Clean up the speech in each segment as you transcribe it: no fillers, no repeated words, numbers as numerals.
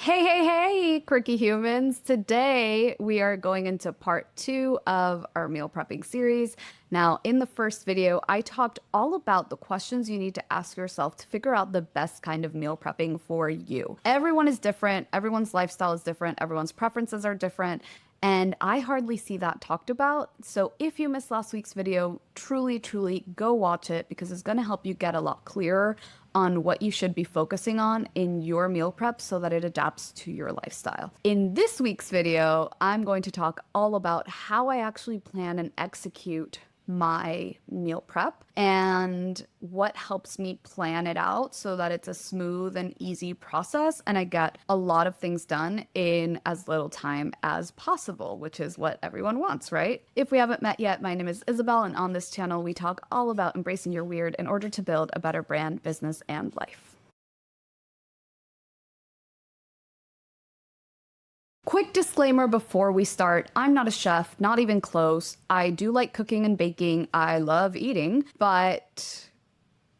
Hey, quirky humans. Today we are going into part two of our meal prepping series. Now, in the first video, I talked all about the questions you need to ask yourself to figure out the best kind of meal prepping for you. Everyone is different, everyone's lifestyle is different, everyone's preferences are different. And I hardly see that talked about. So if you missed last week's video, truly go watch it because it's going to help you get a lot clearer on what you should be focusing on in your meal prep so that it adapts to your lifestyle. In this week's video, I'm going to talk all about how I actually plan and execute my meal prep and what helps me plan it out so that it's a smooth and easy process and I get a lot of things done in as little time as possible, which is what everyone wants, right? If we haven't met yet, my name is Isabel, and on this channel we talk all about embracing your weird in order to build a better brand, business, and life. Quick disclaimer before we start, I'm not a chef, not even close. I do like cooking and baking. I love eating, but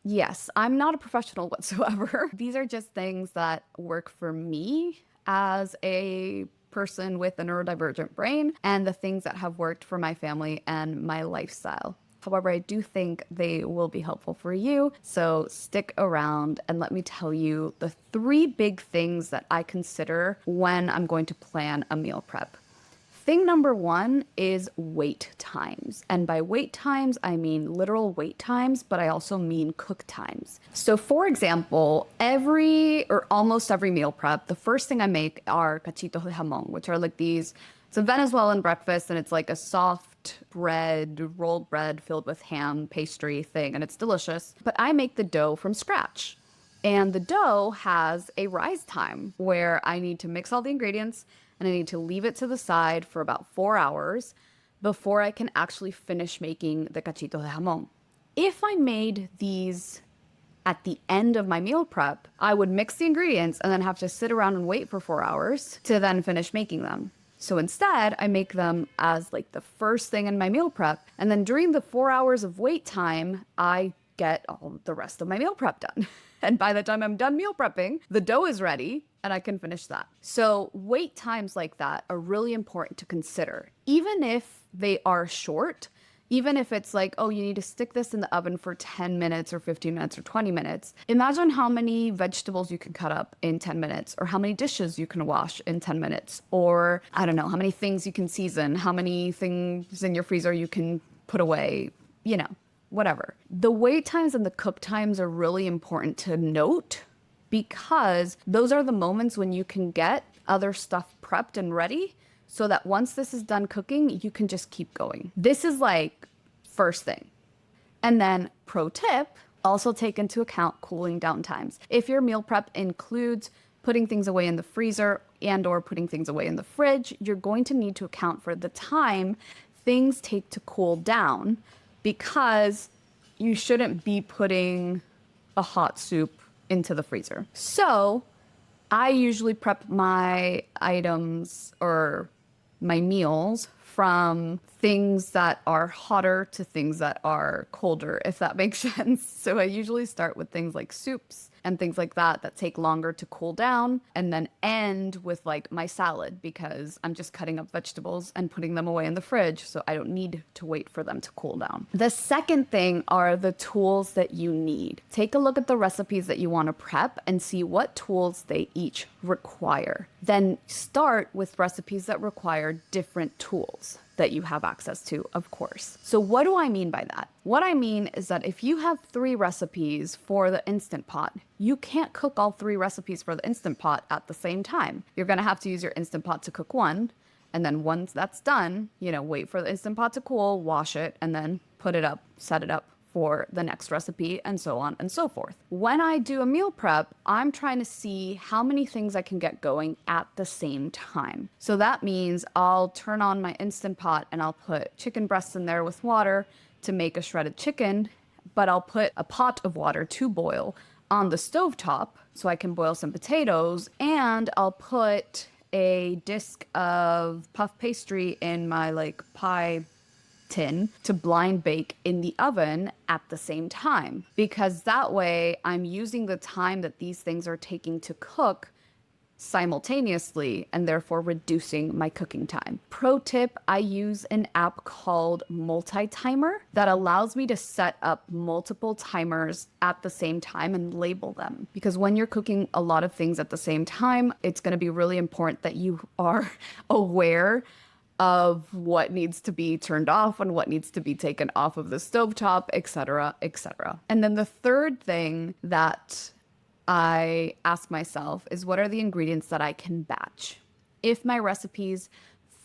yes, I'm not a professional whatsoever. These are just things that work for me as a person with a neurodivergent brain and the things that have worked for my family and my lifestyle. However, I do think they will be helpful for you, so stick around and let me tell you the three big things that I consider when I'm going to plan a meal prep. Thing number one is wait times. And by wait times, I mean literal wait times, but I also mean cook times. So for example, every or almost every meal prep, the first thing I make are cachitos de jamón, which are like these, it's a Venezuelan breakfast and it's like a soft bread, rolled bread filled with ham pastry thing, and it's delicious. But I make the dough from scratch. And the dough has a rise time where I need to mix all the ingredients and I need to leave it to the side for about 4 hours before I can actually finish making the cachito de jamón. If I made these at the end of my meal prep, I would mix the ingredients and then have to sit around and wait for 4 hours to then finish making them. So instead, I make them as like the first thing in my meal prep. And then during the 4 hours of wait time, I get all the rest of my meal prep done. And by the time I'm done meal prepping, the dough is ready and I can finish that. So wait times like that are really important to consider. Even if they are short, even if it's like, oh, you need to stick this in the oven for 10 minutes or 15 minutes or 20 minutes, imagine how many vegetables you can cut up in 10 minutes, or how many dishes you can wash in 10 minutes, or I don't know, how many things you can season, how many things in your freezer you can put away, whatever. The wait times and the cook times are really important to note because those are the moments when you can get other stuff prepped and ready so that once this is done cooking, you can just keep going. This is like first thing. And then pro tip, also take into account cooling down times. If your meal prep includes putting things away in the freezer and or putting things away in the fridge, you're going to need to account for the time things take to cool down because you shouldn't be putting a hot soup into the freezer. So I usually prep my items or my meals from things that are hotter to things that are colder, if that makes sense. So I usually start with things like soups and things like that take longer to cool down, and then end with like my salad because I'm just cutting up vegetables and putting them away in the fridge, so I don't need to wait for them to cool down. The second thing are the tools that you need. Take a look at the recipes that you want to prep and see what tools they each require. Then start with recipes that require different tools that you have access to, of course. So what do I mean by that? What I mean is that if you have 3 recipes for the Instant Pot, you can't cook all 3 recipes for the Instant Pot at the same time. You're gonna have to use your Instant Pot to cook one, and then once that's done, wait for the Instant Pot to cool, wash it, and then put it up, set it up for the next recipe, and so on and so forth. When I do a meal prep, I'm trying to see how many things I can get going at the same time. So that means I'll turn on my Instant Pot and I'll put chicken breasts in there with water to make a shredded chicken, but I'll put a pot of water to boil on the stovetop so I can boil some potatoes, and I'll put a disc of puff pastry in my like pie tin to blind bake in the oven at the same time, because that way I'm using the time that these things are taking to cook simultaneously and therefore reducing my cooking time. Pro tip, I use an app called Multi-Timer that allows me to set up multiple timers at the same time and label them. Because when you're cooking a lot of things at the same time, it's going to be really important that you are aware of what needs to be turned off and what needs to be taken off of the stovetop, etc., etc. And then the third thing that I ask myself is, what are the ingredients that I can batch? If my recipes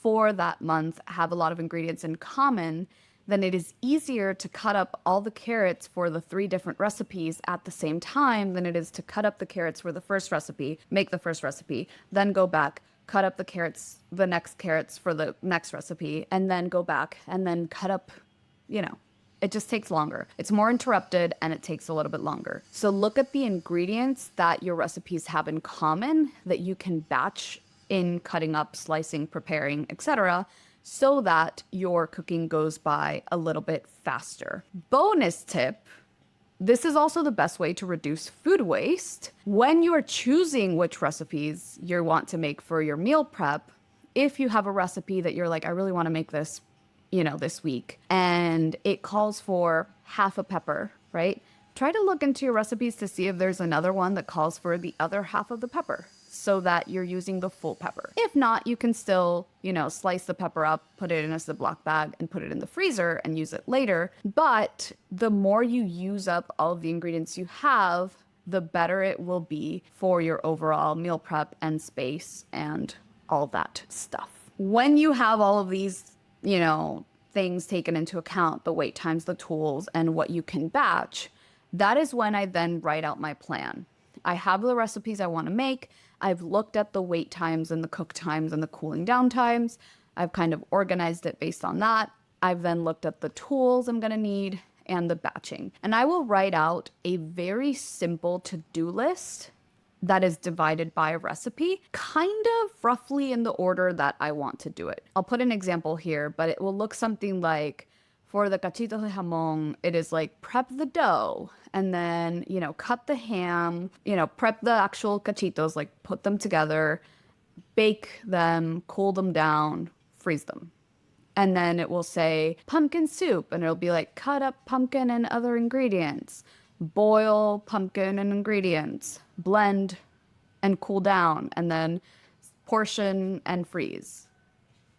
for that month have a lot of ingredients in common, then it is easier to cut up all the carrots for the 3 different recipes at the same time than it is to cut up the carrots for the first recipe, make the first recipe, then go back, cut up the next carrots for the next recipe, and then go back and then cut up, it just takes longer. It's more interrupted and it takes a little bit longer. So look at the ingredients that your recipes have in common that you can batch in cutting up, slicing, preparing, etc., so that your cooking goes by a little bit faster. Bonus tip, this is also the best way to reduce food waste. When you are choosing which recipes you want to make for your meal prep, if you have a recipe that you're like, I really want to make this this week, and it calls for half a pepper, right? Try to look into your recipes to see if there's another one that calls for the other half of the pepper so that you're using the full pepper. If not, you can still, slice the pepper up, put it in a Ziploc bag and put it in the freezer and use it later. But the more you use up all of the ingredients you have, the better it will be for your overall meal prep and space and all that stuff. When you have all of these things taken into account, the wait times, the tools, and what you can batch, that is when I then write out my plan. I have the recipes I want to make. I've looked at the wait times and the cook times and the cooling down times. I've kind of organized it based on that. I've then looked at the tools I'm going to need and the batching. And I will write out a very simple to-do list that is divided by a recipe, kind of roughly in the order that I want to do it. I'll put an example here, but it will look something like, for the cachitos de jamón, it is like prep the dough and then, cut the ham, prep the actual cachitos, like put them together, bake them, cool them down, freeze them. And then it will say pumpkin soup, and it'll be like cut up pumpkin and other ingredients, boil pumpkin and ingredients, blend and cool down, and then portion and freeze,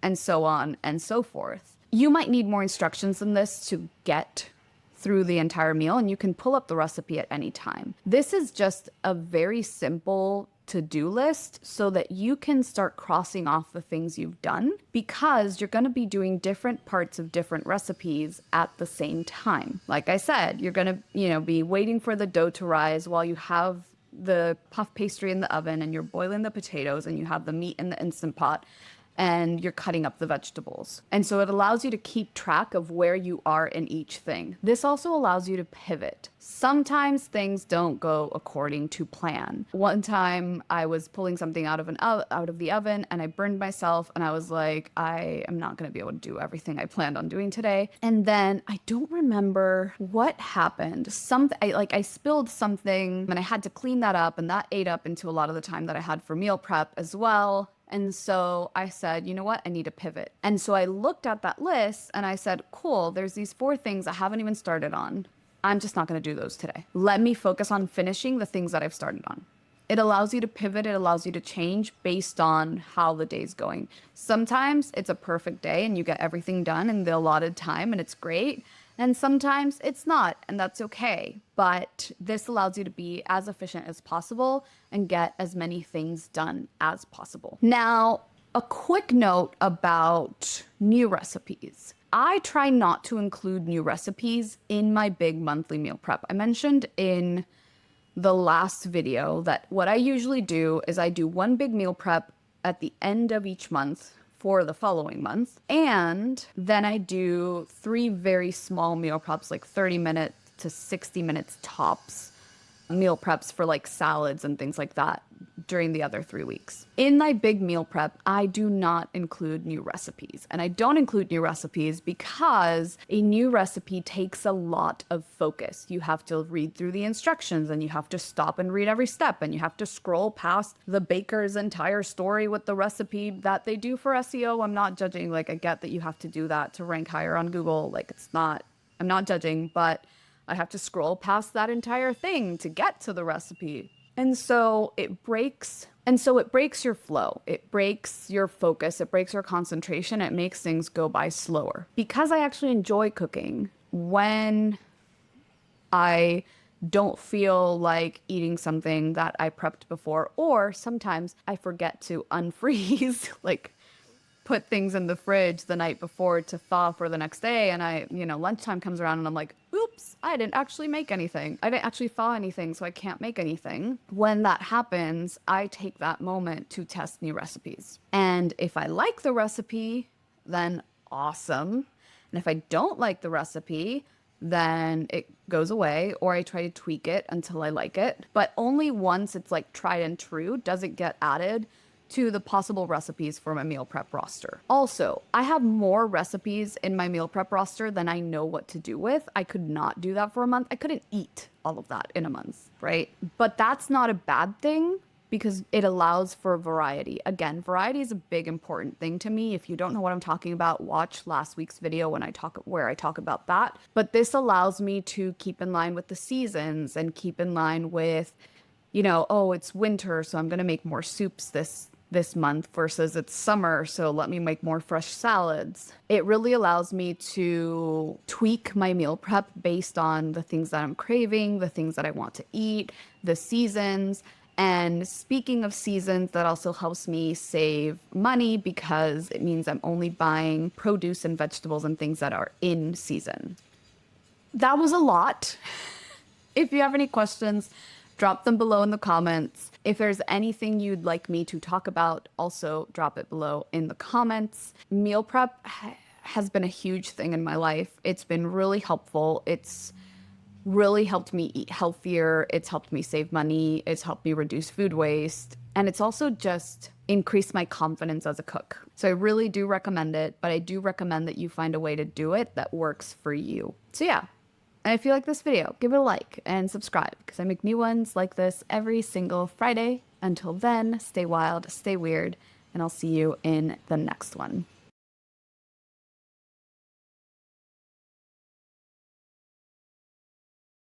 and so on and so forth. You might need more instructions than this to get through the entire meal, and you can pull up the recipe at any time. This is just a very simple to-do list so that you can start crossing off the things you've done, because you're going to be doing different parts of different recipes at the same time. Like I said, you're going to, be waiting for the dough to rise while you have the puff pastry in the oven and you're boiling the potatoes and you have the meat in the Instant Pot and you're cutting up the vegetables. And so it allows you to keep track of where you are in each thing. This also allows you to pivot. Sometimes things don't go according to plan. One time I was pulling something out of the oven and I burned myself, and I was like, I am not going to be able to do everything I planned on doing today. And then I don't remember what happened. I spilled something and I had to clean that up, and that ate up into a lot of the time that I had for meal prep as well. And so I said, you know what? I need to pivot. And so I looked at that list and I said, cool, there's these 4 things I haven't even started on. I'm just not going to do those today. Let me focus on finishing the things that I've started on. It allows you to pivot. It allows you to change based on how the day's going. Sometimes it's a perfect day and you get everything done in the allotted time and it's great. And sometimes it's not, and that's okay. But this allows you to be as efficient as possible and get as many things done as possible. Now, a quick note about new recipes. I try not to include new recipes in my big monthly meal prep. I mentioned in the last video that what I usually do is I do one big meal prep at the end of each month for the following month. And then I do 3 very small meal preps, like 30 minutes to 60 minutes tops, meal preps for like salads and things like that during the other 3 weeks. In my big meal prep, I do not include new recipes. And I don't include new recipes because a new recipe takes a lot of focus. You have to read through the instructions and you have to stop and read every step and you have to scroll past the baker's entire story with the recipe that they do for SEO. I'm not judging. Like, I get that you have to do that to rank higher on Google. Like, I'm not judging, but I have to scroll past that entire thing to get to the recipe. And so it breaks your flow. It breaks your focus. It breaks your concentration. It makes things go by slower. Because I actually enjoy cooking, when I don't feel like eating something that I prepped before, or sometimes I forget to unfreeze, like put things in the fridge the night before to thaw for the next day. And lunchtime comes around and I'm like, oops, I didn't actually make anything. I didn't actually thaw anything, so I can't make anything. When that happens, I take that moment to test new recipes. And if I like the recipe, then awesome. And if I don't like the recipe, then it goes away, or I try to tweak it until I like it. But only once it's like tried and true does it get added to the possible recipes for my meal prep roster. Also, I have more recipes in my meal prep roster than I know what to do with. I could not do that for a month. I couldn't eat all of that in a month, right? But that's not a bad thing because it allows for variety. Again, variety is a big important thing to me. If you don't know what I'm talking about, watch last week's video where I talk about that. But this allows me to keep in line with the seasons and keep in line with, oh, it's winter, so I'm gonna make more soups this month versus it's summer, so let me make more fresh salads. It really allows me to tweak my meal prep based on the things that I'm craving, the things that I want to eat, the seasons. And speaking of seasons, that also helps me save money because it means I'm only buying produce and vegetables and things that are in season. That was a lot. If you have any questions, drop them below in the comments. If there's anything you'd like me to talk about, also drop it below in the comments. Meal prep has been a huge thing in my life. It's been really helpful. It's really helped me eat healthier. It's helped me save money. It's helped me reduce food waste. And it's also just increased my confidence as a cook. So I really do recommend it, but I do recommend that you find a way to do it that works for you. So yeah. And if you like this video, give it a like and subscribe because I make new ones like this every single Friday. Until then, stay wild, stay weird, and I'll see you in the next one.